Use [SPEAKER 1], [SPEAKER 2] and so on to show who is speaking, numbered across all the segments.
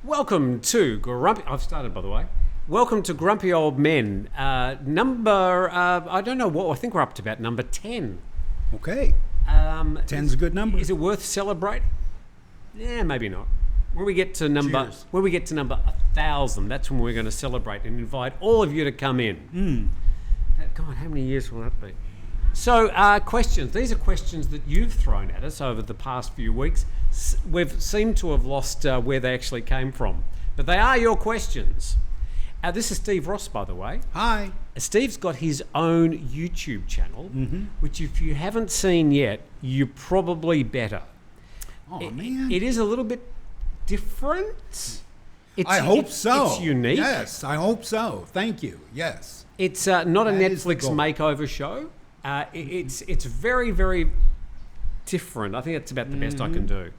[SPEAKER 1] Welcome to Grumpy... I've started, by the way. Welcome to Grumpy Old Men. Number... I don't know what... I think we're up to about number 10.
[SPEAKER 2] Okay. 10's a good number.
[SPEAKER 1] Is it worth celebrating? Yeah, maybe not. When we get to number...
[SPEAKER 2] Cheers.
[SPEAKER 1] When we get to number 1,000, that's when we're going to celebrate and invite all of you to come in. God, how many years will that be? So, questions. These are questions that you've thrown at us over the past few weeks. We've seemed to have lost where they actually came from. But they are your questions. This is Steve Ross, by the way.
[SPEAKER 2] Hi.
[SPEAKER 1] Steve's got his own YouTube channel, which if you haven't seen yet, you probably better.
[SPEAKER 2] Oh, man.
[SPEAKER 1] It is a little bit different.
[SPEAKER 2] I hope so.
[SPEAKER 1] It's unique.
[SPEAKER 2] Yes, I hope so. Thank you. Yes.
[SPEAKER 1] It's not a
[SPEAKER 2] That is the
[SPEAKER 1] Netflix
[SPEAKER 2] goal.
[SPEAKER 1] makeover show. It's very, very different. I think that's about the best I can do.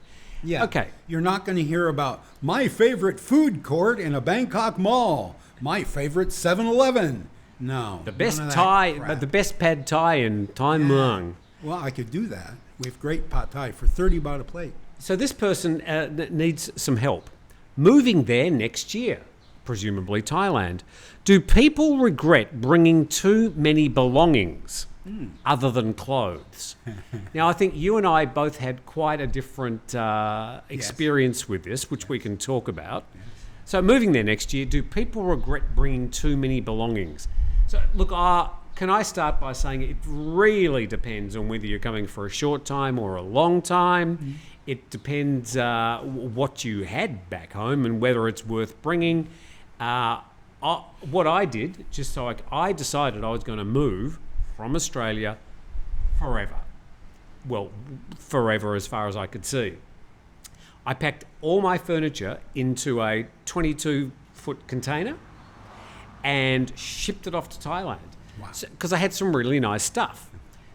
[SPEAKER 2] Yeah.
[SPEAKER 1] Okay.
[SPEAKER 2] You're not going to hear about my favorite food court in a Bangkok mall, my favorite 7-Eleven. No.
[SPEAKER 1] The best
[SPEAKER 2] none of that
[SPEAKER 1] Thai,
[SPEAKER 2] crap.
[SPEAKER 1] the best pad Thai in Thai Muang.
[SPEAKER 2] Well, I could do that. We have great pad Thai for 30 baht a plate.
[SPEAKER 1] So this person needs some help. Moving there next year, presumably Thailand. Do people regret bringing too many belongings other than clothes? Now, I think you and I both had quite a different experience with this, which we can talk about.
[SPEAKER 2] Yes.
[SPEAKER 1] So moving there next year, do people regret bringing too many belongings? So look, can I start by saying it really depends on whether you're coming for a short time or a long time. It depends what you had back home and whether it's worth bringing. What I did, just so I decided I was going to move from Australia forever. Well, forever as far as I could see. I packed all my furniture into a 22-foot container and shipped it off to Thailand.
[SPEAKER 2] Wow.
[SPEAKER 1] Because I had some really nice stuff.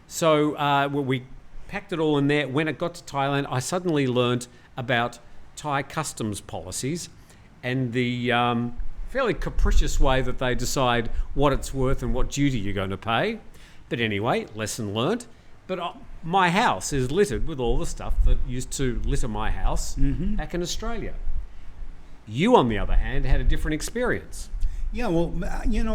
[SPEAKER 1] So we packed it all in there. When it got to Thailand, I suddenly learned about Thai customs policies and the fairly capricious way that they decide what it's worth and what duty you're going to pay. But anyway, lesson learned. But my house is littered with all the stuff that used to litter my house back in Australia. You, on the other hand, had a different experience.
[SPEAKER 2] Yeah, well,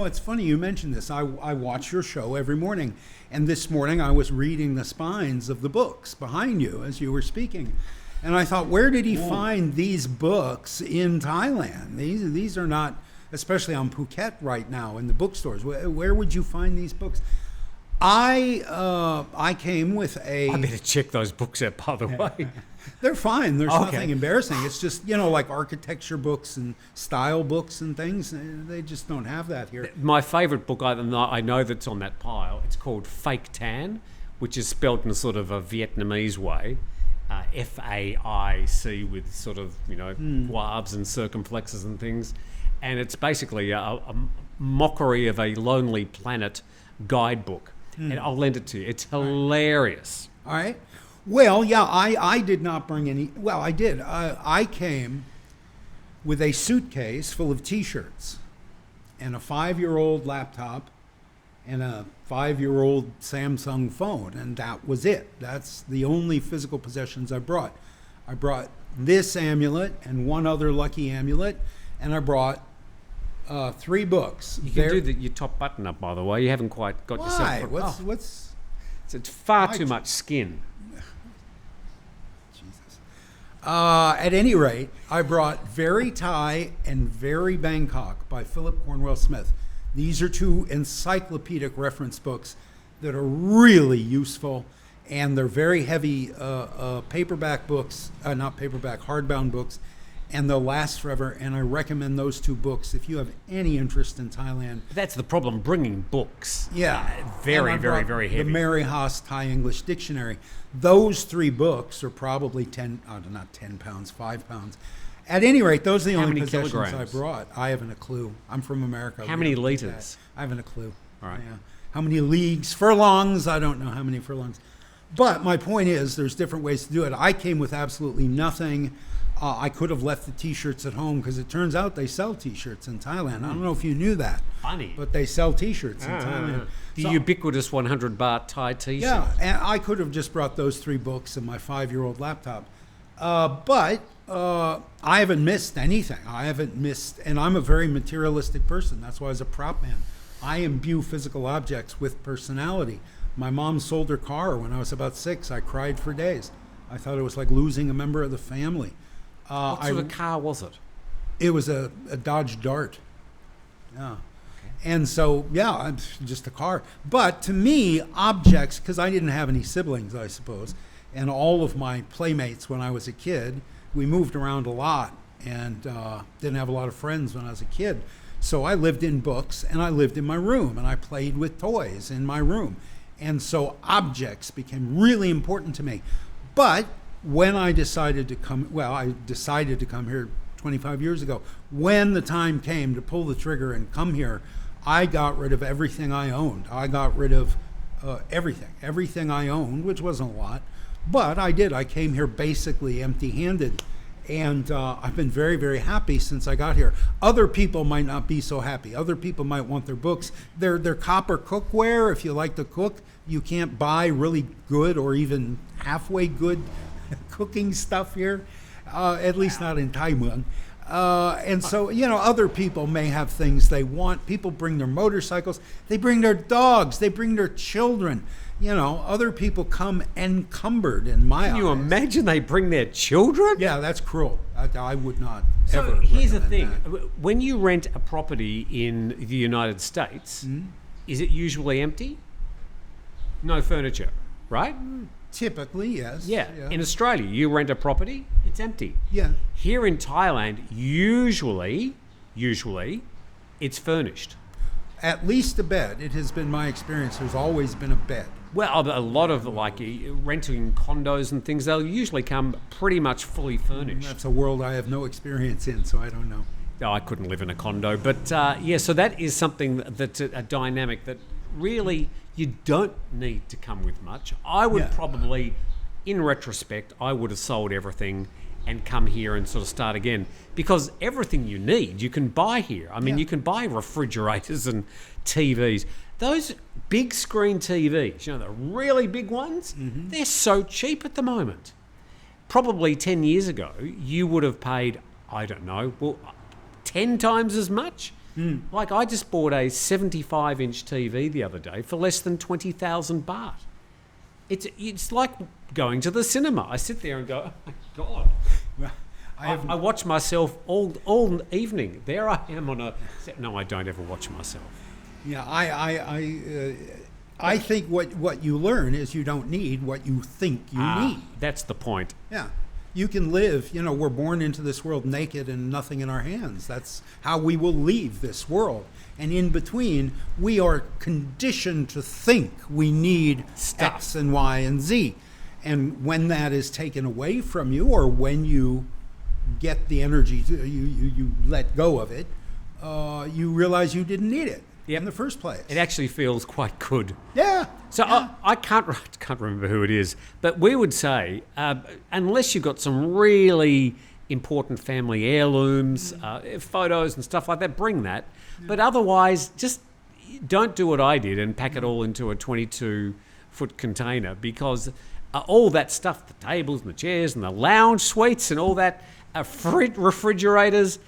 [SPEAKER 2] it's funny you mentioned this. I watch your show every morning. And this morning I was reading the spines of the books behind you as you were speaking. And I thought, where did he find these books in Thailand? These are not, especially on Phuket right now in the bookstores. Where would you find these books? I came with a...
[SPEAKER 1] I better check those books out, by the way.
[SPEAKER 2] They're fine. There's
[SPEAKER 1] Okay.
[SPEAKER 2] nothing embarrassing. It's just, like architecture books and style books and things. They just don't have that here.
[SPEAKER 1] My favourite book, I know that's on that pile, it's called Fake Tan, which is spelt in sort of a Vietnamese way. Faic with sort of, guabs and circumflexes and things. And it's basically a mockery of a Lonely Planet guidebook. And I'll lend it to you. It's hilarious.
[SPEAKER 2] All right. Well, yeah, I did not bring any. Well, I did. I came with a suitcase full of T-shirts and a 5-year-old laptop and a 5-year-old Samsung phone, and that was it. That's the only physical possessions I brought. I brought this amulet and one other lucky amulet, and I brought 3 books.
[SPEAKER 1] You can do your top button up, by the way. You haven't quite got
[SPEAKER 2] Why?
[SPEAKER 1] yourself...
[SPEAKER 2] What's...
[SPEAKER 1] It's far too much skin.
[SPEAKER 2] Jesus. At any rate, I brought Very Thai and Very Bangkok by Philip Cornwell Smith. These are 2 encyclopedic reference books that are really useful, and they're very heavy paperback books, not paperback, hardbound books, and they'll last forever, and I recommend those 2 books if you have any interest in Thailand.
[SPEAKER 1] That's the problem, bringing books.
[SPEAKER 2] Yeah.
[SPEAKER 1] Very,
[SPEAKER 2] And I
[SPEAKER 1] very,
[SPEAKER 2] brought
[SPEAKER 1] very heavy.
[SPEAKER 2] The Mary Haas Thai English Dictionary. Those 3 books are probably not 10 pounds, 5 pounds. At any rate, those are the
[SPEAKER 1] How
[SPEAKER 2] only
[SPEAKER 1] many
[SPEAKER 2] possessions
[SPEAKER 1] kilograms?
[SPEAKER 2] I brought. I haven't a clue. I'm from America.
[SPEAKER 1] How
[SPEAKER 2] We
[SPEAKER 1] many
[SPEAKER 2] don't do
[SPEAKER 1] litres?
[SPEAKER 2] that. I haven't a clue.
[SPEAKER 1] All right.
[SPEAKER 2] Yeah. How many leagues? Furlongs? I don't know how many furlongs. But my point is, there's different ways to do it. I came with absolutely nothing. I could have left the T-shirts at home because it turns out they sell T-shirts in Thailand. I don't know if you knew that.
[SPEAKER 1] Funny.
[SPEAKER 2] But they sell T-shirts in Thailand.
[SPEAKER 1] The
[SPEAKER 2] So-
[SPEAKER 1] ubiquitous 100 baht Thai T-shirt.
[SPEAKER 2] Yeah, and I could have just brought those 3 books and my 5-year-old laptop. But I haven't missed anything. I haven't missed, and I'm a very materialistic person. That's why I was a prop man. I imbue physical objects with personality. My mom sold her car when I was about 6. I cried for days. I thought it was like losing a member of the family.
[SPEAKER 1] What sort of car was it?
[SPEAKER 2] It was a Dodge Dart. Yeah. And so, yeah, just a car. But to me, objects, because I didn't have any siblings, I suppose, and all of my playmates when I was a kid, we moved around a lot and didn't have a lot of friends when I was a kid. So I lived in books and I lived in my room and I played with toys in my room. And so objects became really important to me. But when I decided to come, I decided to come here 25 years ago. When the time came to pull the trigger and come here, I got rid of everything I owned. I got rid of everything I owned, which wasn't a lot. But I did. I came here basically empty-handed. And I've been very, very happy since I got here. Other people might not be so happy. Other people might want their books. They're copper cookware. If you like to cook, you can't buy really good or even halfway good cooking stuff here, at least not in Taiwan. And so, other people may have things they want. People bring their motorcycles. They bring their dogs. They bring their children. Other people come encumbered in my eyes.
[SPEAKER 1] Can you imagine they bring their children?
[SPEAKER 2] Yeah, that's cruel. I would not ever.
[SPEAKER 1] So here's the thing.
[SPEAKER 2] That.
[SPEAKER 1] When you rent a property in the United States, is it usually empty? No furniture, right?
[SPEAKER 2] Typically, yes.
[SPEAKER 1] Yeah. In Australia, you rent a property, it's empty.
[SPEAKER 2] Yeah.
[SPEAKER 1] Here in Thailand, usually, it's furnished.
[SPEAKER 2] At least a bed. It has been my experience. There's always been a bed.
[SPEAKER 1] Well, a lot of renting condos and things, they'll usually come pretty much fully furnished.
[SPEAKER 2] That's a world I have no experience in, so I don't know.
[SPEAKER 1] Oh, I couldn't live in a condo. But so that is something that's a dynamic that really you don't need to come with much. I would probably, in retrospect, I would have sold everything and come here and sort of start again, because everything you need you can buy here. I mean, you can buy refrigerators and TVs. Those big screen TVs, the really big ones, they're so cheap at the moment. Probably 10 years ago, you would have paid, 10 times as much. Like I just bought a 75-inch TV the other day for less than 20,000 baht. It's like going to the cinema. I sit there and go, oh my God. Well, I watch myself all evening. There I am on a... No, I don't ever watch myself.
[SPEAKER 2] Yeah, I think what you learn is you don't need what you think you need.
[SPEAKER 1] That's the point.
[SPEAKER 2] Yeah. You can live, we're born into this world naked and nothing in our hands. That's how we will leave this world. And in between, we are conditioned to think we need
[SPEAKER 1] stuff.
[SPEAKER 2] X and Y and Z. And when that is taken away from you, or when you get the energy, you let go of it, you realize you didn't need it in the first place.
[SPEAKER 1] It actually feels quite good.
[SPEAKER 2] Yeah.
[SPEAKER 1] So I can't remember who it is, but we would say, unless you've got some really important family heirlooms, photos and stuff like that, bring that. But otherwise, just don't do what I did and pack it all into a 22-foot container, because all that stuff, the tables and the chairs and the lounge suites and all that, refrigerators,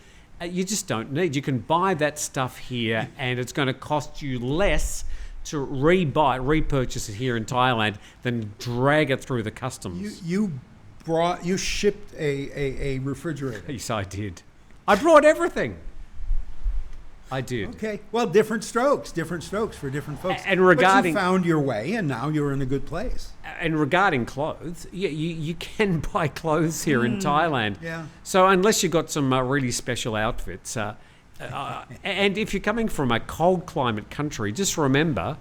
[SPEAKER 1] you just don't need. You can buy that stuff here, and it's going to cost you less to repurchase it here in Thailand than drag it through the customs.
[SPEAKER 2] You shipped a refrigerator.
[SPEAKER 1] Yes, I did. I brought everything. I did.
[SPEAKER 2] Okay. Well, different strokes for different folks.
[SPEAKER 1] And regarding,
[SPEAKER 2] but you found your way, and now you're in a good place.
[SPEAKER 1] And regarding clothes, you can buy clothes here in Thailand.
[SPEAKER 2] Yeah.
[SPEAKER 1] So unless you've got some really special outfits, and if you're coming from a cold climate country, just remember,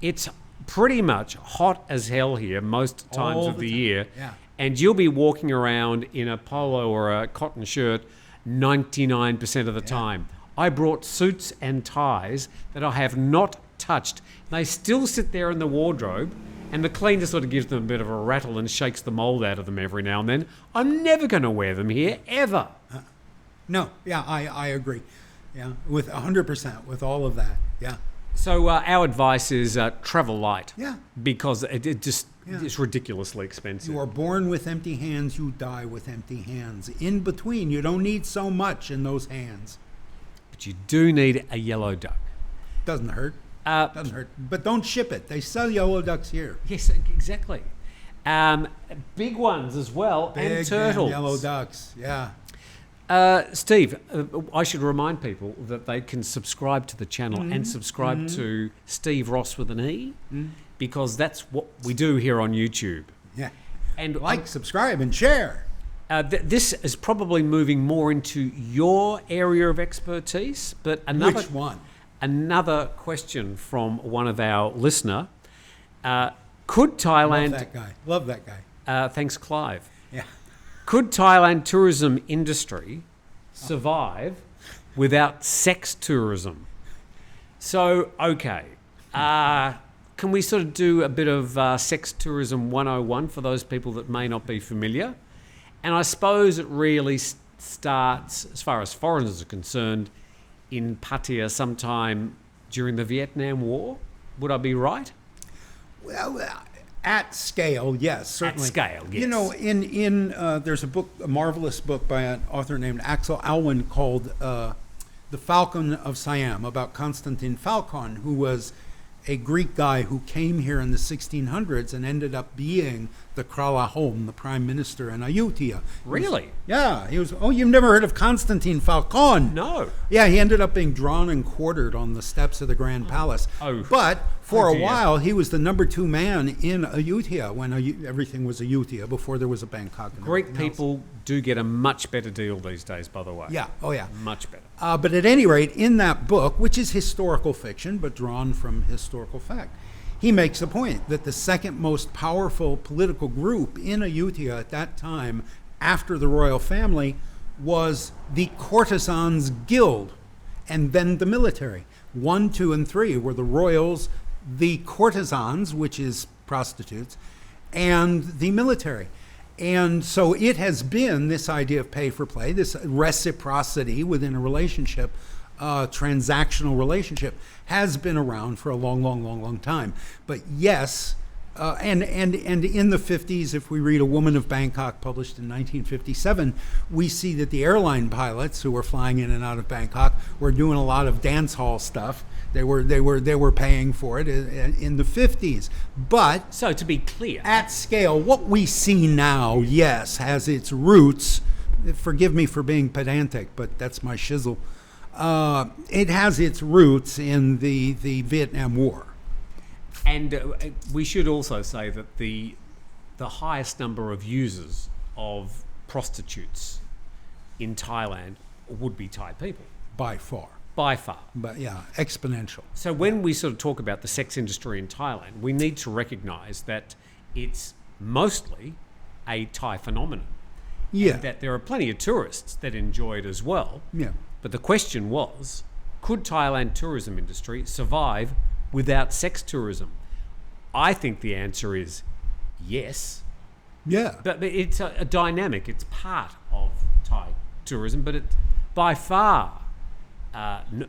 [SPEAKER 1] it's pretty much hot as hell here most times of the year.
[SPEAKER 2] Yeah.
[SPEAKER 1] And you'll be walking around in a polo or a cotton shirt 99% of the time. I brought suits and ties that I have not touched. They still sit there in the wardrobe, and the cleaner sort of gives them a bit of a rattle and shakes the mold out of them every now and then. I'm never going to wear them here, ever.
[SPEAKER 2] No, yeah, I agree. Yeah, with 100%, with all of that. Yeah.
[SPEAKER 1] So our advice is travel light.
[SPEAKER 2] Yeah.
[SPEAKER 1] Because it just
[SPEAKER 2] Yeah.
[SPEAKER 1] is ridiculously expensive.
[SPEAKER 2] You are born with empty hands, you die with empty hands. In between, you don't need so much in those hands.
[SPEAKER 1] But you do need a yellow duck.
[SPEAKER 2] Doesn't hurt.
[SPEAKER 1] Uh,
[SPEAKER 2] Doesn't hurt. But don't ship it. They sell yellow ducks here.
[SPEAKER 1] Yes, exactly. Big ones as well,
[SPEAKER 2] Big
[SPEAKER 1] and turtles.
[SPEAKER 2] yellow ducks. Yeah.
[SPEAKER 1] Steve, I should remind people that they can subscribe to the channel and subscribe to Steve Ross with an E, because that's what we do here on YouTube.
[SPEAKER 2] Yeah.
[SPEAKER 1] And
[SPEAKER 2] Like, subscribe, and share.
[SPEAKER 1] this is probably moving more into your area of expertise, but
[SPEAKER 2] Which one?
[SPEAKER 1] another question from one of our listener. Could Thailand...
[SPEAKER 2] Love that guy.
[SPEAKER 1] thanks, Clive.
[SPEAKER 2] Yeah.
[SPEAKER 1] Could Thailand tourism industry survive without sex tourism? So, okay. Can we sort of do a bit of sex tourism 101 for those people that may not be familiar? And I suppose it really starts, as far as foreigners are concerned, in Pattaya sometime during the Vietnam War. Would I be right?
[SPEAKER 2] Well, at scale, yes, certainly.
[SPEAKER 1] At scale, yes.
[SPEAKER 2] You know, there's a marvelous book by an author named Axel Alwyn called The Falcon of Siam, about Constantine Falcon, who was a Greek guy who came here in the 1600s and ended up being the Kralahome, the prime minister in Ayutthaya.
[SPEAKER 1] Really?
[SPEAKER 2] He was. Oh, you've never heard of Constantine Falcon?
[SPEAKER 1] No.
[SPEAKER 2] Yeah, he ended up being drawn and quartered on the steps of the Grand Palace.
[SPEAKER 1] Oh.
[SPEAKER 2] But for
[SPEAKER 1] Oh,
[SPEAKER 2] a
[SPEAKER 1] dear.
[SPEAKER 2] while, he was the number 2 man in Ayutthaya when everything was Ayutthaya, before there was a Bangkok. And
[SPEAKER 1] Greek
[SPEAKER 2] everything else.
[SPEAKER 1] people do get a much better deal these days, by the way.
[SPEAKER 2] Yeah, oh yeah.
[SPEAKER 1] Much better.
[SPEAKER 2] But at any rate, in that book, which is historical fiction but drawn from historical fact, he makes a point that the second most powerful political group in Ayutthaya at that time, after the royal family, was the Courtesans Guild, and then the military. 1, 2, and 3 were the royals, the courtesans, which is prostitutes, and the military. And so it has been this idea of pay for play, this reciprocity within a relationship, transactional relationship, has been around for a long time. But yes, and in the 50s, if we read A Woman of Bangkok, published in 1957, we see that the airline pilots who were flying in and out of Bangkok were doing a lot of dance hall stuff. They were paying for it in the 50s. But
[SPEAKER 1] So to be clear,
[SPEAKER 2] at scale, what we see now, yes, has its roots. Forgive me for being pedantic, but that's my shizzle. It has its roots in the Vietnam War.
[SPEAKER 1] and we should also say that the highest number of users of prostitutes in Thailand would be Thai people,
[SPEAKER 2] By far.
[SPEAKER 1] by far.
[SPEAKER 2] But yeah, exponential.
[SPEAKER 1] So when we sort of talk about the sex industry in Thailand, we need to recognise that it's mostly a Thai phenomenon.
[SPEAKER 2] Yeah.
[SPEAKER 1] And that there are plenty of tourists that enjoy it as well.
[SPEAKER 2] Yeah.
[SPEAKER 1] But the question was, could Thailand tourism industry survive without sex tourism? I think the answer is yes.
[SPEAKER 2] Yeah.
[SPEAKER 1] But it's a dynamic. It's part of Thai tourism, but it's by far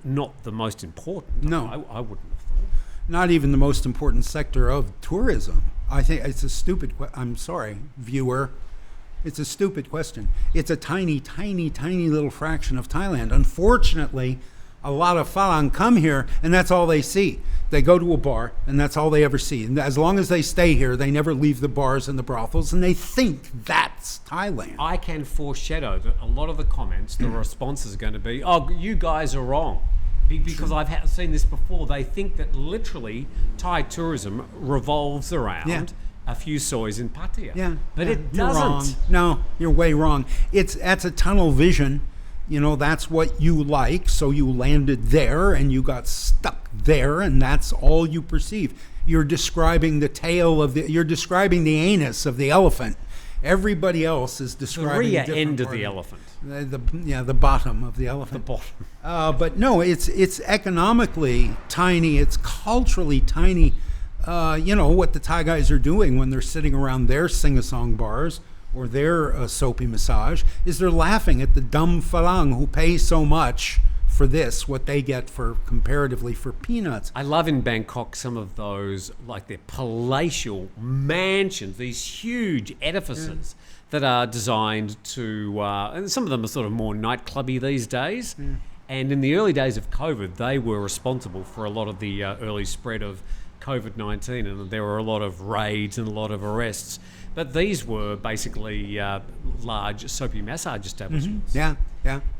[SPEAKER 1] not the most important.
[SPEAKER 2] No.
[SPEAKER 1] I wouldn't have thought.
[SPEAKER 2] Not even the most important sector of tourism. I think it's a stupid I'm sorry, viewer. It's a stupid question. It's a tiny little fraction of Thailand. Unfortunately, a lot of farang come here, and that's all they see. They go to a bar, and that's all they ever see. And as long as they stay here, they never leave the bars and the brothels, and they think that's Thailand.
[SPEAKER 1] I can foreshadow that a lot of the comments, the responses are going to be, oh, you guys are wrong. Because I've seen this before. They think that literally Thai tourism revolves around a few soys in Pattaya.
[SPEAKER 2] Yeah,
[SPEAKER 1] But
[SPEAKER 2] yeah,
[SPEAKER 1] it
[SPEAKER 2] you're
[SPEAKER 1] doesn't.
[SPEAKER 2] wrong. No, you're way wrong. That's a tunnel vision. That's what you like, so you landed there and you got stuck there, and that's all you perceive. You're describing the you're describing the anus of the elephant. Everybody else is
[SPEAKER 1] The
[SPEAKER 2] describing
[SPEAKER 1] rear
[SPEAKER 2] a different
[SPEAKER 1] end of
[SPEAKER 2] part
[SPEAKER 1] the elephant.
[SPEAKER 2] the bottom of the elephant.
[SPEAKER 1] The bottom.
[SPEAKER 2] But no, it's economically tiny. It's culturally tiny. What the Thai guys are doing when they're sitting around their sing-a-song bars or their soapy massage is they're laughing at the dumb farang who pay so much for this what they get for comparatively for peanuts.
[SPEAKER 1] I love in Bangkok some of those, like their palatial mansions, these huge edifices that are designed to, and some of them are sort of more nightclubby these days. And in the early days of COVID, they were responsible for a lot of the early spread of COVID-19, and there were a lot of raids and a lot of arrests. But these were basically large soapy massage establishments.
[SPEAKER 2] Yeah.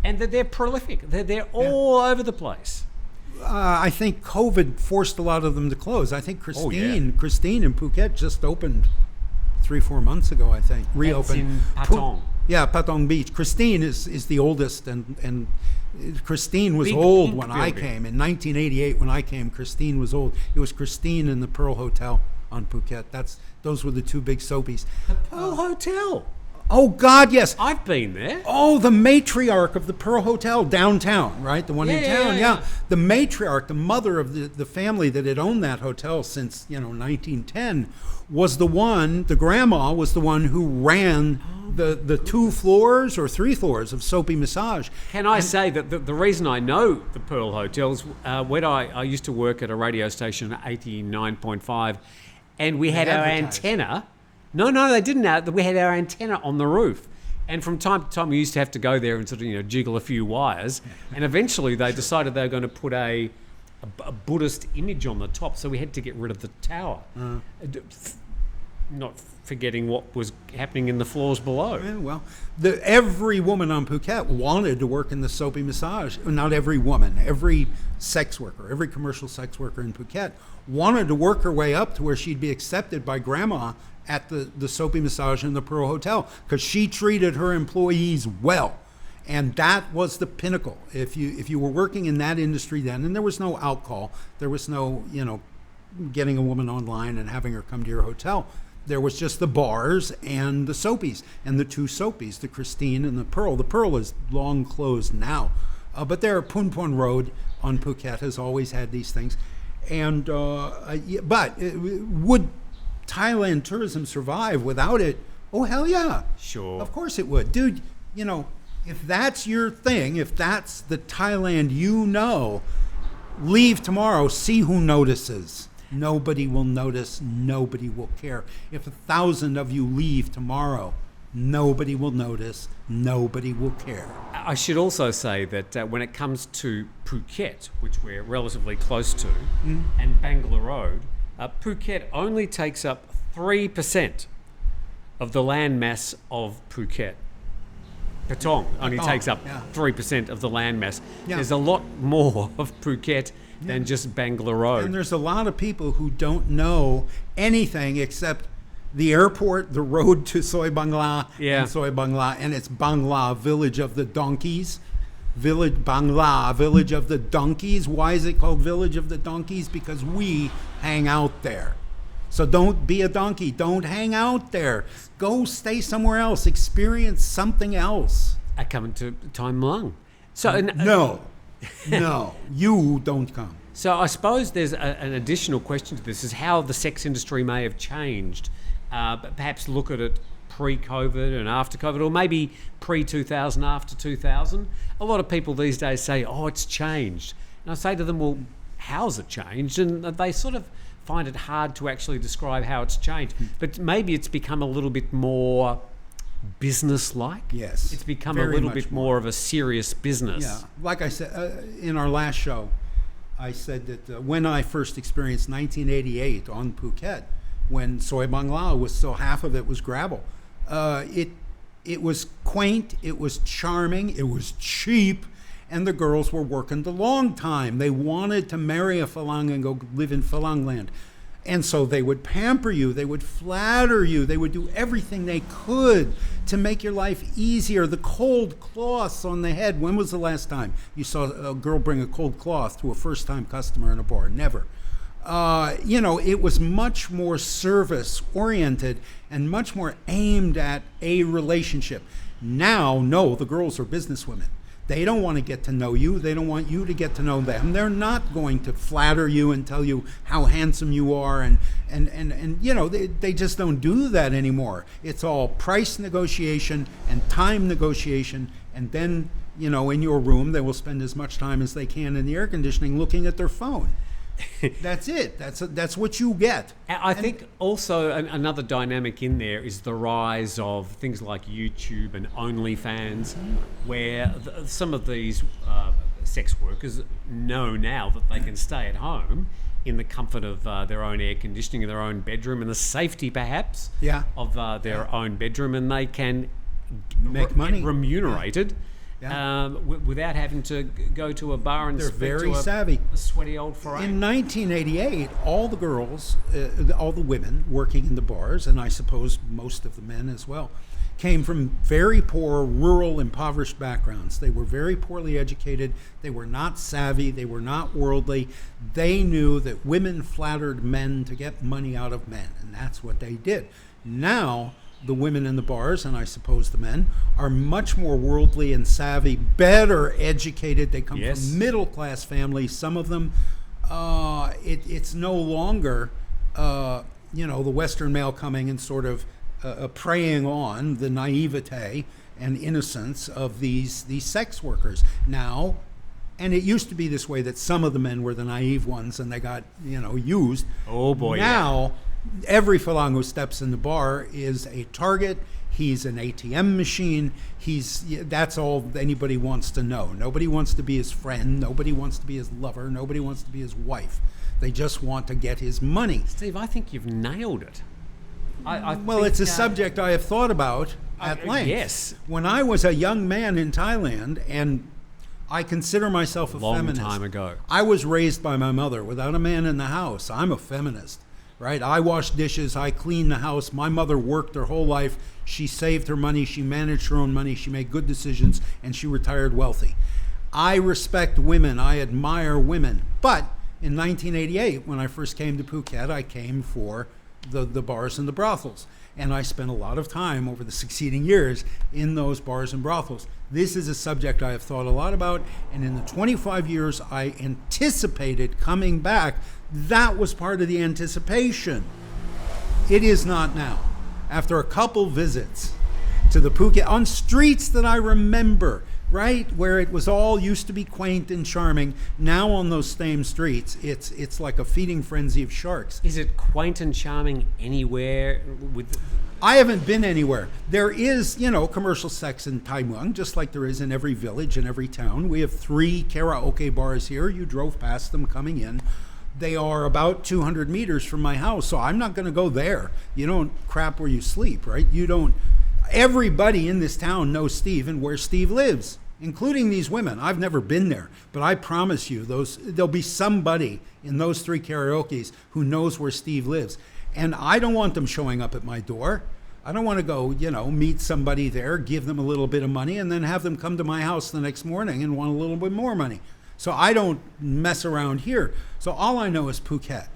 [SPEAKER 1] And they're prolific. They're all over the place.
[SPEAKER 2] I think COVID forced a lot of them to close. I think Christine in Phuket just opened 3-4 months ago, I think. Reopened.
[SPEAKER 1] That's in Patong.
[SPEAKER 2] Patong Beach. Christine is the oldest, and Christine was old when I came. In 1988, when I came, Christine was old. It was Christine and the Pearl Hotel on Phuket. Those were the two big soapies.
[SPEAKER 1] The Pearl Hotel.
[SPEAKER 2] Oh, God, yes.
[SPEAKER 1] I've been there.
[SPEAKER 2] Oh, the matriarch of the Pearl Hotel downtown, right? The one in town, yeah. The matriarch, the mother of the family that had owned that hotel since, 1910, was the one, the grandma was the one who ran the 2 floors or 3 floors of soapy massage.
[SPEAKER 1] Can I say that the reason I know the Pearl Hotels, when I used to work at a radio station, 89.5, and we had our antenna. No, they didn't. We had our antenna on the roof. And from time to time, we used to have to go there and sort of, jiggle a few wires. And eventually, they decided they were going to put a Buddhist image on the top, so we had to get rid of the tower. Not forgetting what was happening in the floors below.
[SPEAKER 2] Yeah, well, every woman on Phuket wanted to work in the soapy massage. Not every woman, every sex worker, every commercial sex worker in Phuket wanted to work her way up to where she'd be accepted by grandma at the soapy massage in the Pearl Hotel, because she treated her employees well. And that was the pinnacle. If you were working in that industry then, and there was no alcohol, there was no, getting a woman online and having her come to your hotel. There was just the bars and the soapies, and the 2 soapies, the Christine and the Pearl. The Pearl is long closed now, but there, Pun Pon Road on Phuket has always had these things. And but would Thailand tourism survive without it? Oh, hell yeah.
[SPEAKER 1] Sure.
[SPEAKER 2] Of course it would. Dude, if that's your thing, if that's the Thailand leave tomorrow, see who notices. Nobody will notice. Nobody will care. If 1,000 of you leave tomorrow, nobody will notice. Nobody will care.
[SPEAKER 1] I should also say that when it comes to Phuket, which we're relatively close to, and Bangalore Road, Phuket only takes up 3% of the land mass of Phuket. Patong only takes up 3% of the land mass.
[SPEAKER 2] Yeah.
[SPEAKER 1] There's a lot more of Phuket than just Bangalore Road.
[SPEAKER 2] And there's a lot of people who don't know anything except the airport, the road to Soi Bangla, and Soi Bangla, and it's Bangla, village of the donkeys. Village Bangla, village of the donkeys. Why is it called village of the donkeys? Because we hang out there. So don't be a donkey. Don't hang out there. Go stay somewhere else. Experience something else.
[SPEAKER 1] I come to Time Lung. So
[SPEAKER 2] no, you don't come.
[SPEAKER 1] So I suppose there's an additional question to this: is how the sex industry may have changed. But perhaps look at it pre-COVID and after COVID, or maybe pre-2000, after 2000. A lot of people these days say, "Oh, it's changed," and I say to them, "Well, how's it changed?" And they sort of find it hard to actually describe how it's changed. But maybe it's become a little bit more business-like.
[SPEAKER 2] Yes.
[SPEAKER 1] It's become a little bit more of a serious business.
[SPEAKER 2] Yeah. Like I said in our last show, I said that when I first experienced 1988 on Phuket, when Soi Bangla was so half of it was gravel, it was quaint, it was charming, it was cheap, and the girls were working the long time. They wanted to marry a Falang and go live in Falang land. And so they would pamper you, they would flatter you, they would do everything they could to make your life easier. The cold cloths on the head. When was the last time you saw a girl bring a cold cloth to a first-time customer in a bar? Never. It was much more service-oriented and much more aimed at a relationship. Now, no, the girls are businesswomen. They don't want to get to know you. They don't want you to get to know them. They're not going to flatter you and tell you how handsome you are. And they just don't do that anymore. It's all price negotiation and time negotiation. And then in your room. They will spend as much time as they can in the air conditioning looking at their phone. That's it. That's what you get.
[SPEAKER 1] I think also another dynamic in there is the rise of things like YouTube and OnlyFans, where some of these sex workers know now that they can stay at home in the comfort of their own air conditioning in their own bedroom and the safety perhaps of their own bedroom, and they can
[SPEAKER 2] make money,
[SPEAKER 1] get remunerated. Without having to go to a bar and
[SPEAKER 2] they're
[SPEAKER 1] speak
[SPEAKER 2] very
[SPEAKER 1] to
[SPEAKER 2] savvy.
[SPEAKER 1] A sweaty old farang.
[SPEAKER 2] In 1988, all the girls, all the women working in the bars, and I suppose most of the men as well, came from very poor, rural, impoverished backgrounds. They were very poorly educated. They were not savvy. They were not worldly. They knew that women flattered men to get money out of men, and that's what they did. Now, the women in the bars, and I suppose the men, are much more worldly and savvy, better educated. They come from middle-class families, some of them. It's no longer, the Western male coming and sort of preying on the naivete and innocence of these sex workers. Now, and it used to be this way that some of the men were the naive ones and they got, used.
[SPEAKER 1] Oh, boy.
[SPEAKER 2] Now, every farang who steps in the bar is a target. He's an ATM machine. That's all anybody wants to know. Nobody wants to be his friend. Nobody wants to be his lover. Nobody wants to be his wife. They just want to get his money.
[SPEAKER 1] Steve, I think you've nailed it.
[SPEAKER 2] Well, it's a subject I have thought about at length.
[SPEAKER 1] Yes.
[SPEAKER 2] When I was a young man in Thailand, and I consider myself a feminist.
[SPEAKER 1] Long time ago.
[SPEAKER 2] I was raised by my mother without a man in the house. I'm a feminist. Right? I wash dishes, I clean the house. My mother worked her whole life. She saved her money, she managed her own money, she made good decisions, and she retired wealthy. I respect women, I admire women. But in 1988, when I first came to Phuket, I came for the bars and the brothels. And I spent a lot of time over the succeeding years in those bars and brothels. This is a subject I have thought a lot about, and in the 25 years I anticipated coming back, that was part of the anticipation. It is not now. After a couple visits to the Phuket, on streets that I remember, right, where it was all used to be quaint and charming, now on those same streets, it's like a feeding frenzy of sharks.
[SPEAKER 1] Is it quaint and charming anywhere?
[SPEAKER 2] I haven't been anywhere. There is, commercial sex in Thai Muang, just like there is in every village and every town. We have 3 karaoke bars here. You drove past them coming in. They are about 200 meters from my house, so I'm not going to go there. You don't crap where you sleep, right? You don't. Everybody in this town knows Steve and where Steve lives, including these women. I've never been there, but I promise you, there'll be somebody in those 3 karaokes who knows where Steve lives. And I don't want them showing up at my door. I don't want to go, meet somebody there, give them a little bit of money, and then have them come to my house the next morning and want a little bit more money. So I don't mess around here. So all I know is Phuket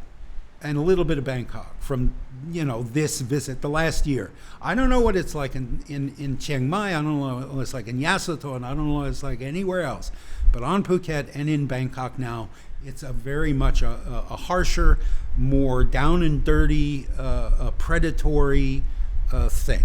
[SPEAKER 2] and a little bit of Bangkok from, this visit, the last year. I don't know what it's like in Chiang Mai. I don't know what it's like in Yasothon. I don't know what it's like anywhere else. But on Phuket and in Bangkok now, it's a very much a harsher, more down and dirty, predatory thing.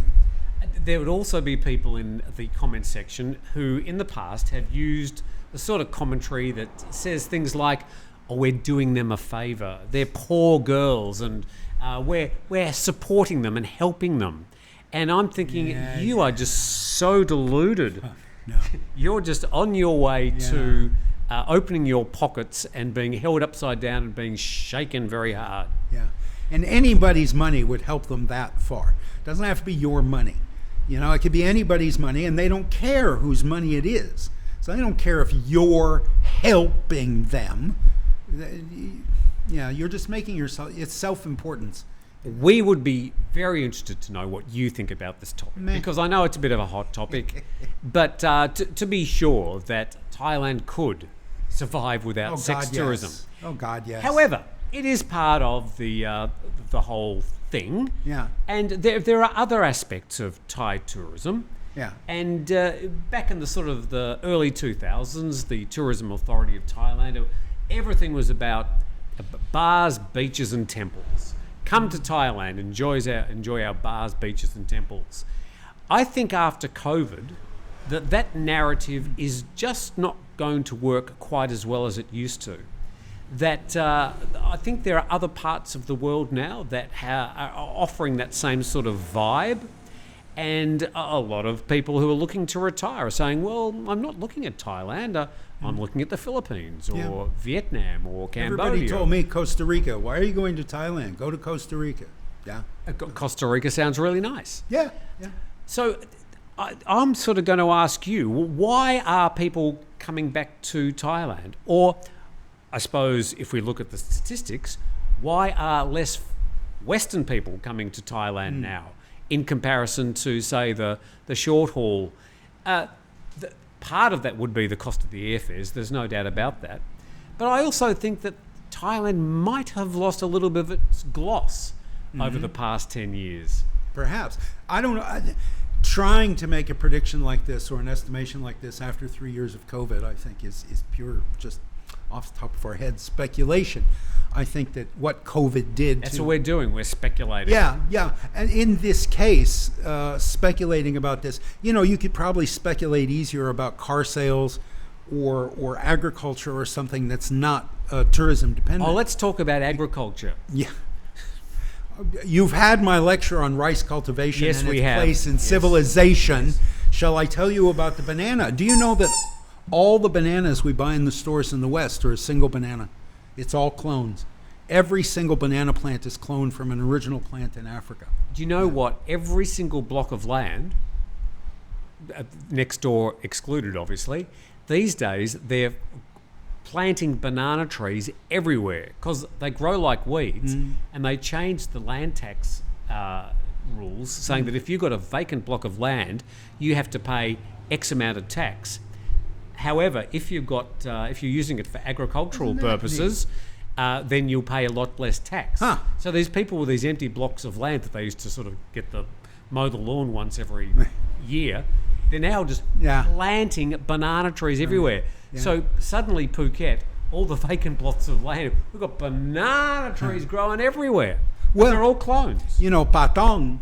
[SPEAKER 1] There would also be people in the comment section who in the past have used the sort of commentary that says things like, oh, we're doing them a favour, they're poor girls, and we're supporting them and helping them. And I'm thinking, you are just so deluded.
[SPEAKER 2] No.
[SPEAKER 1] You're just on your way to opening your pockets and being held upside down and being shaken very hard.
[SPEAKER 2] Yeah. And anybody's money would help them that far. It doesn't have to be your money. It could be anybody's money, and they don't care whose money it is. So they don't care if you're helping them. You're just making yourself, it's self-importance.
[SPEAKER 1] We would be very interested to know what you think about this topic, because I know it's a bit of a hot topic, but to be sure that Thailand could survive without sex tourism.
[SPEAKER 2] Oh, God, yes.
[SPEAKER 1] However, it is part of the whole thing.
[SPEAKER 2] Yeah.
[SPEAKER 1] And there are other aspects of Thai tourism.
[SPEAKER 2] Yeah.
[SPEAKER 1] And back in the sort of the early 2000s, the Tourism Authority of Thailand, everything was about bars, beaches and temples. Come to Thailand, enjoy our bars, beaches and temples. I think after COVID, that narrative is just not going to work quite as well as it used to. That I think there are other parts of the world now that are offering that same sort of vibe. And a lot of people who are looking to retire are saying, well, I'm not looking at Thailand. I'm looking at the Philippines or Vietnam or Cambodia.
[SPEAKER 2] Everybody told me Costa Rica. Why are you going to Thailand? Go to Costa Rica. Yeah.
[SPEAKER 1] Costa Rica sounds really nice.
[SPEAKER 2] Yeah.
[SPEAKER 1] So I'm sort of going to ask you, why are people coming back to Thailand? Or I suppose if we look at the statistics, why are less Western people coming to Thailand now in comparison to, say, the short haul? Part of that would be the cost of the airfares. There's no doubt about that. But I also think that Thailand might have lost a little bit of its gloss over the past 10 years.
[SPEAKER 2] Perhaps. I don't know. Trying to make a prediction like this or an estimation like this after 3 years of COVID, I think is pure, just off the top of our head, speculation. I think that what COVID did
[SPEAKER 1] That's what we're doing. We're speculating.
[SPEAKER 2] Yeah. And in this case, speculating about this, you could probably speculate easier about car sales or agriculture or something that's not tourism dependent.
[SPEAKER 1] Oh, let's talk about agriculture.
[SPEAKER 2] Yeah. You've had my lecture on rice cultivation and its place in civilization. Yes. Shall I tell you about the banana? Do you know that all the bananas we buy in the stores in the West are a single banana? It's all clones. Every single banana plant is cloned from an original plant in Africa.
[SPEAKER 1] Do you know what? Every single block of land, next door excluded obviously, these days they're planting banana trees everywhere because they grow like weeds, and they changed the land tax rules saying that if you've got a vacant block of land, you have to pay X amount of tax. However, if you're using it for agricultural purposes, then you'll pay a lot less tax. So these people with these empty blocks of land that they used to sort of mow the lawn once every year, they're now just planting banana trees everywhere. Yeah. So suddenly Phuket, all the vacant blocks of land, we've got banana trees growing everywhere. Well, they're all clones.
[SPEAKER 2] Patong,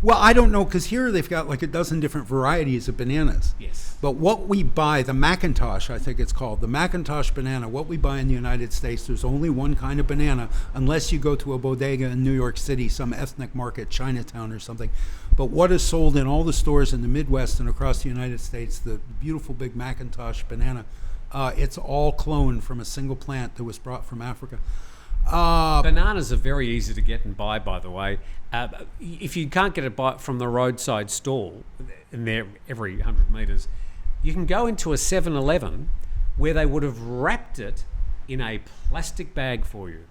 [SPEAKER 2] Well, I don't know, because here they've got like a dozen different varieties of bananas.
[SPEAKER 1] Yes.
[SPEAKER 2] But what we buy, the Macintosh, I think it's called, the Macintosh banana, what we buy in the United States, there's only one kind of banana, unless you go to a bodega in New York City, some ethnic market, Chinatown or something. But what is sold in all the stores in the Midwest and across the United States, the beautiful big Macintosh banana, it's all cloned from a single plant that was brought from Africa.
[SPEAKER 1] Bananas are very easy to get and buy, by the way. If you can't get it from the roadside stall, and they're every 100 metres, you can go into a 7-Eleven where they would have wrapped it in a plastic bag for you.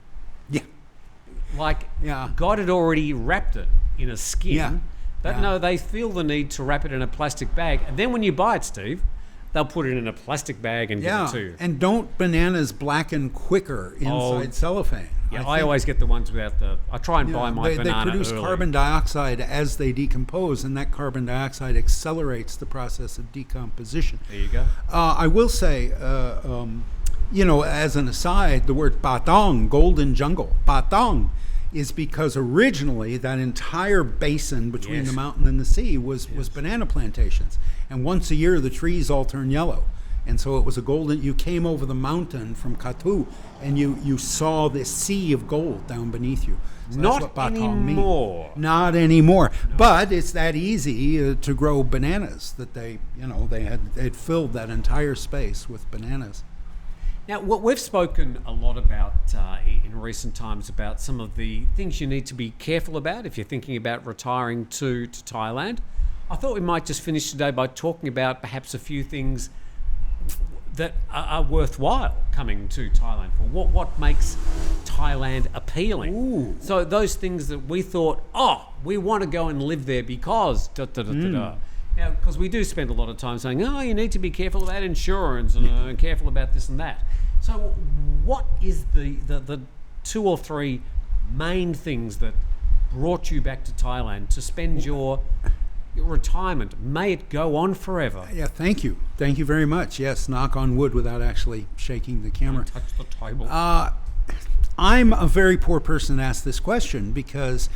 [SPEAKER 1] God had already wrapped it in a skin, but no, they feel the need to wrap it in a plastic bag. And then when you buy it, Steve, they'll put it in a plastic bag and give it to you.
[SPEAKER 2] And don't bananas blacken quicker inside cellophane?
[SPEAKER 1] Yeah, I always get the ones without I try and buy my banana
[SPEAKER 2] They produce
[SPEAKER 1] early.
[SPEAKER 2] carbon dioxide as they decompose, and that carbon dioxide accelerates the process of decomposition.
[SPEAKER 1] There you go.
[SPEAKER 2] I will say, as an aside, the word patong, golden jungle, patong, is because originally that entire basin between the mountain and the sea was banana plantations. And once a year, the trees all turn yellow. And so it was you came over the mountain from Katu, and you saw this sea of gold down beneath you. So
[SPEAKER 1] Not
[SPEAKER 2] that's what
[SPEAKER 1] anymore.
[SPEAKER 2] Means. Not anymore. No. But it's that easy to grow bananas that they'd filled that entire space with bananas.
[SPEAKER 1] Now, what we've spoken a lot about in recent times about some of the things you need to be careful about if you're thinking about retiring to Thailand. I thought we might just finish today by talking about perhaps a few things that are worthwhile coming to Thailand for. What makes Thailand appealing?
[SPEAKER 2] Ooh.
[SPEAKER 1] So those things that we thought, we want to go and live there because Now, because we do spend a lot of time saying, you need to be careful about insurance and careful about this and that. So what is the 2 or 3 main things that brought you back to Thailand to spend your retirement? May it go on forever.
[SPEAKER 2] Yeah, thank you. Thank you very much. Yes, knock on wood without actually shaking the camera.
[SPEAKER 1] Don't touch the table.
[SPEAKER 2] I'm a very poor person to ask this question because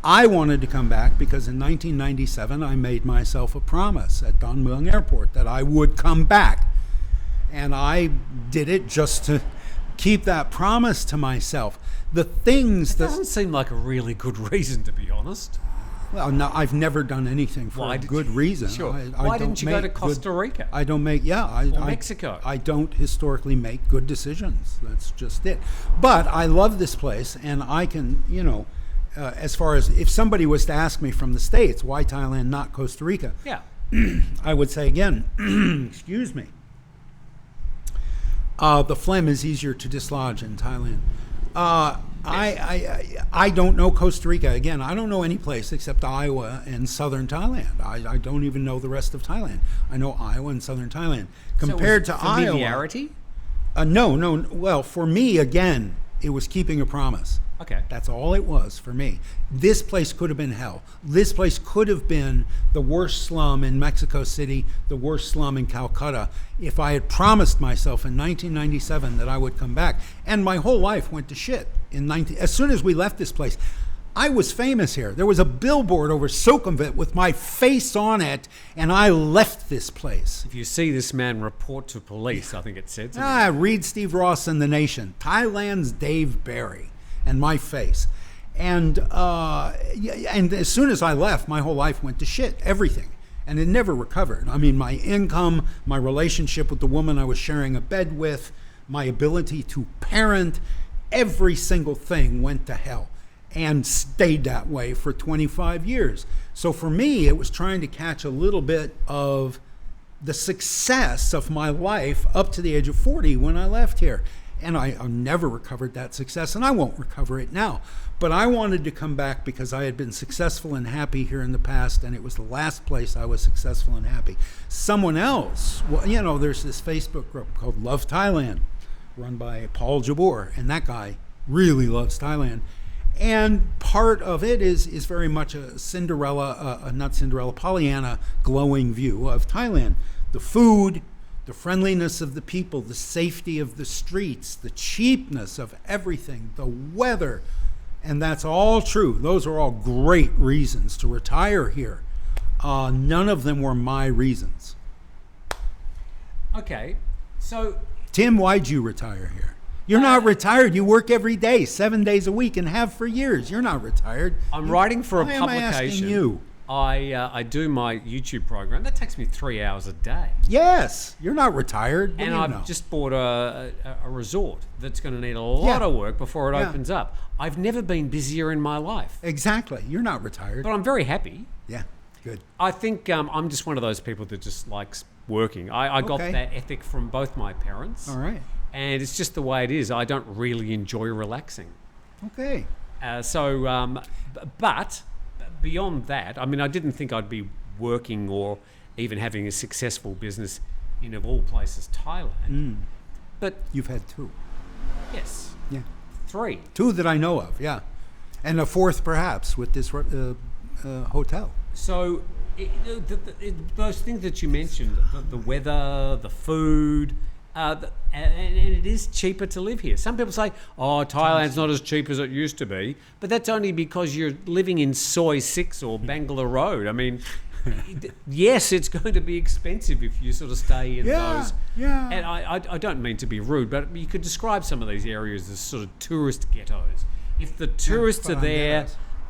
[SPEAKER 2] I wanted to come back because in 1997 I made myself a promise at Don Mueang Airport that I would come back. And I did it just to keep that promise to myself. The things
[SPEAKER 1] It
[SPEAKER 2] that
[SPEAKER 1] doesn't seem like a really good reason, to be honest.
[SPEAKER 2] well, no, I've never done anything for a good reason.
[SPEAKER 1] Sure.
[SPEAKER 2] I
[SPEAKER 1] Why
[SPEAKER 2] don't
[SPEAKER 1] didn't you go to
[SPEAKER 2] make
[SPEAKER 1] Costa Rica?
[SPEAKER 2] I don't make
[SPEAKER 1] Or Mexico?
[SPEAKER 2] I don't historically make good decisions. That's just it. But I love this place, and I can, as far as if somebody was to ask me from the States, why Thailand, not Costa Rica?
[SPEAKER 1] Yeah.
[SPEAKER 2] I would say again, excuse me. The phlegm is easier to dislodge in Thailand. I don't know Costa Rica. Again, I don't know any place except Iowa and southern Thailand. I don't even know the rest of Thailand. I know Iowa and southern Thailand. Compared to Iowa,
[SPEAKER 1] familiarity?
[SPEAKER 2] No. Well, for me, again, it was keeping a promise.
[SPEAKER 1] Okay.
[SPEAKER 2] That's all it was for me. This place could have been hell. This place could have been the worst slum in Mexico City, the worst slum in Calcutta, if I had promised myself in 1997 that I would come back. And my whole life went to shit. As soon as we left this place, I was famous here. There was a billboard over Sukhumvit with my face on it, and I left this place.
[SPEAKER 1] If you see this man, report to police, I think it said.
[SPEAKER 2] Read Steve Ross in The Nation. Thailand's Dave Barry. And my face. And as soon as I left, my whole life went to shit, everything. And it never recovered. I mean, my income, my relationship with the woman I was sharing a bed with, my ability to parent, every single thing went to hell and stayed that way for 25 years. So for me, it was trying to catch a little bit of the success of my life up to the age of 40 when I left here. And I never recovered that success, and I won't recover it now. But I wanted to come back because I had been successful and happy here in the past, and it was the last place I was successful and happy. Someone else, there's this Facebook group called Love Thailand, run by Paul Jabbour, and that guy really loves Thailand. And part of it is very much a Pollyanna glowing view of Thailand. The food, the friendliness of the people, the safety of the streets, the cheapness of everything, the weather. And that's all true. Those are all great reasons to retire here. None of them were my reasons.
[SPEAKER 1] Okay, so...
[SPEAKER 2] Tim, why'd you retire here? You're not retired. You work every day, 7 days a week, and have for years. You're not retired.
[SPEAKER 1] I'm writing for a
[SPEAKER 2] Why
[SPEAKER 1] publication.
[SPEAKER 2] am I asking you?
[SPEAKER 1] I do my YouTube program. That takes me 3 hours a day.
[SPEAKER 2] Yes, you're not retired.
[SPEAKER 1] And I've just bought a resort that's going to need a lot of work before it opens up. I've never been busier in my life.
[SPEAKER 2] Exactly. You're not retired.
[SPEAKER 1] But I'm very happy.
[SPEAKER 2] Yeah, good.
[SPEAKER 1] I think I'm just one of those people that just likes working. I got that ethic from both my parents.
[SPEAKER 2] All right.
[SPEAKER 1] And it's just the way it is. I don't really enjoy relaxing.
[SPEAKER 2] Okay.
[SPEAKER 1] But beyond that, I mean, I didn't think I'd be working or even having a successful business in, of all places, Thailand. But
[SPEAKER 2] you've had two.
[SPEAKER 1] Yes.
[SPEAKER 2] Yeah.
[SPEAKER 1] 3.
[SPEAKER 2] 2 that I know of, yeah. And a 4th perhaps with this hotel.
[SPEAKER 1] So those things that you mentioned, the weather, the food, and it is cheaper to live here. Some people say, Thailand's not as cheap as it used to be, but that's only because you're living in Soi 6 or Bangalore Road. I mean, yes, it's going to be expensive if you sort of stay in those.
[SPEAKER 2] Yeah.
[SPEAKER 1] And I don't mean to be rude, but you could describe some of these areas as sort of tourist ghettos. If the tourists are there,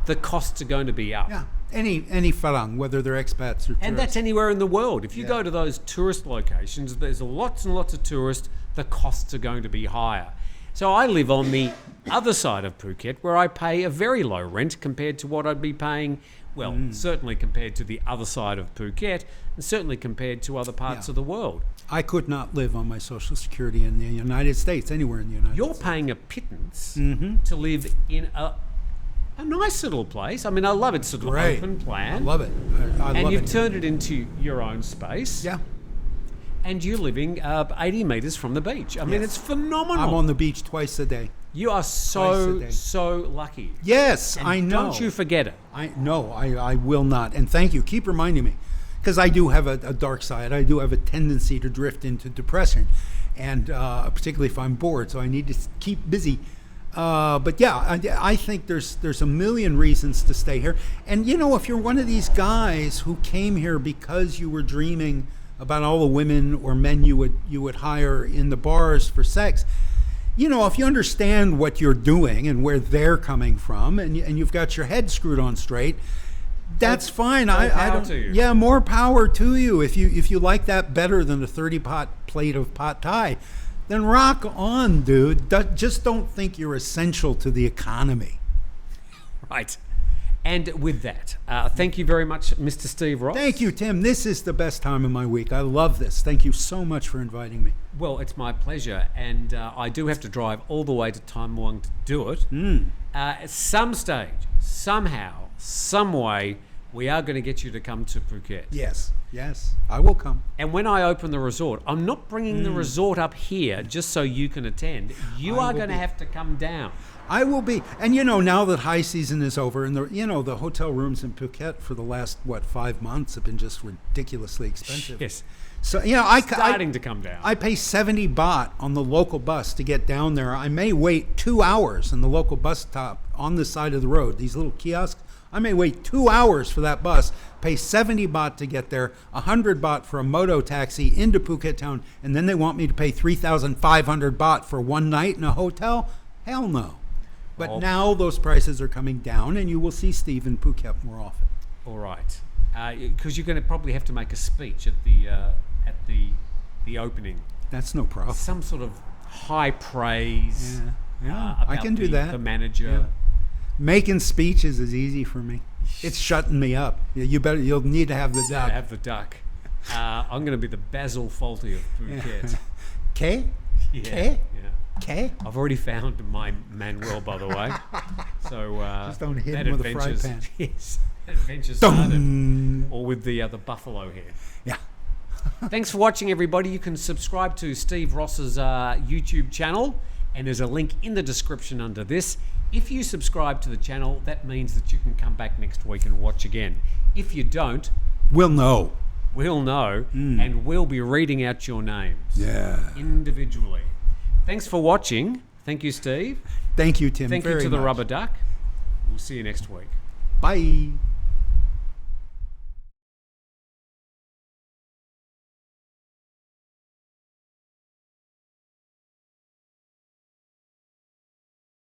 [SPEAKER 1] the costs are going to be up.
[SPEAKER 2] Yeah. Any farang, whether they're expats or tourists.
[SPEAKER 1] And that's anywhere in the world. If you go to those tourist locations, there's lots and lots of tourists, the costs are going to be higher. So I live on the other side of Phuket, where I pay a very low rent compared to what I'd be paying, certainly compared to the other side of Phuket, and certainly compared to other parts of the world.
[SPEAKER 2] I could not live on my Social Security in the United States, anywhere in the United States.
[SPEAKER 1] You're paying a pittance to live in a nice little place. I mean, I love it. Sort of open plan.
[SPEAKER 2] I love it.
[SPEAKER 1] And you've turned it into your own space.
[SPEAKER 2] Yeah.
[SPEAKER 1] And you're living 80 metres from the beach. I mean, it's phenomenal.
[SPEAKER 2] I'm on the beach twice a day.
[SPEAKER 1] You are so lucky.
[SPEAKER 2] Yes,
[SPEAKER 1] and
[SPEAKER 2] I know.
[SPEAKER 1] Don't you forget it.
[SPEAKER 2] I will not. And thank you. Keep reminding me. Because I do have a dark side. I do have a tendency to drift into depression. And particularly if I'm bored. So I need to keep busy. But yeah, I think there's a million reasons to stay here. And if you're one of these guys who came here because you were dreaming about all the women or men you would hire in the bars for sex, if you understand what you're doing and where they're coming from, and you've got your head screwed on straight, that's fine. I don't.
[SPEAKER 1] To you.
[SPEAKER 2] Yeah, more power to you. If you like that better than a 30-pot plate of pot thai, then rock on, dude. Just don't think you're essential to the economy.
[SPEAKER 1] Right. And with that, thank you very much, Mr. Steve Ross.
[SPEAKER 2] Thank you, Tim. This is the best time of my week. I love this. Thank you so much for inviting me.
[SPEAKER 1] Well, it's my pleasure, and I do have to drive all the way to Taiwan to do it. At some stage, somehow, some way, we are going to get you to come to Phuket.
[SPEAKER 2] Yes, I will come.
[SPEAKER 1] And when I open the resort, I'm not bringing the resort up here just so you can attend. You are going to have to come down.
[SPEAKER 2] I will be. And now that high season is over, and the hotel rooms in Phuket for the last 5 months have been just ridiculously expensive.
[SPEAKER 1] Yes.
[SPEAKER 2] So
[SPEAKER 1] starting to come down.
[SPEAKER 2] I pay 70 baht on the local bus to get down there. I may wait 2 hours in the local bus stop on the side of the road. These little kiosks. I may wait 2 hours for that bus, pay 70 baht to get there, 100 baht for a moto taxi into Phuket town, and then they want me to pay 3,500 baht for one night in a hotel? Hell no. But now those prices are coming down, and you will see Steve in Phuket more often.
[SPEAKER 1] All right. Because you're going to probably have to make a speech at the opening.
[SPEAKER 2] That's no problem.
[SPEAKER 1] Some sort of high praise.
[SPEAKER 2] Yeah. I can do that.
[SPEAKER 1] The manager.
[SPEAKER 2] Yeah. Making speeches is easy for me. It's shutting me up. You'll need to have the duck.
[SPEAKER 1] Have the duck. I'm going to be the Basil Fawlty of Phuket.
[SPEAKER 2] K?
[SPEAKER 1] Yeah.
[SPEAKER 2] K?
[SPEAKER 1] Yeah.
[SPEAKER 2] K?
[SPEAKER 1] I've already found my Manuel, by the way. So
[SPEAKER 2] just don't hit him with a fry pan.
[SPEAKER 1] Yes, adventure started. Or with the buffalo here.
[SPEAKER 2] Yeah.
[SPEAKER 1] Thanks for watching, everybody. You can subscribe to Steve Ross's YouTube channel, and there's a link in the description under this. If you subscribe to the channel, that means that you can come back next week and watch again. If you don't,
[SPEAKER 2] we'll know.
[SPEAKER 1] And we'll be reading out your names.
[SPEAKER 2] Yeah.
[SPEAKER 1] Individually. Thanks for watching. Thank you, Steve.
[SPEAKER 2] Thank you, Tim.
[SPEAKER 1] Thank you to the rubber duck. We'll see you next week.
[SPEAKER 2] Bye.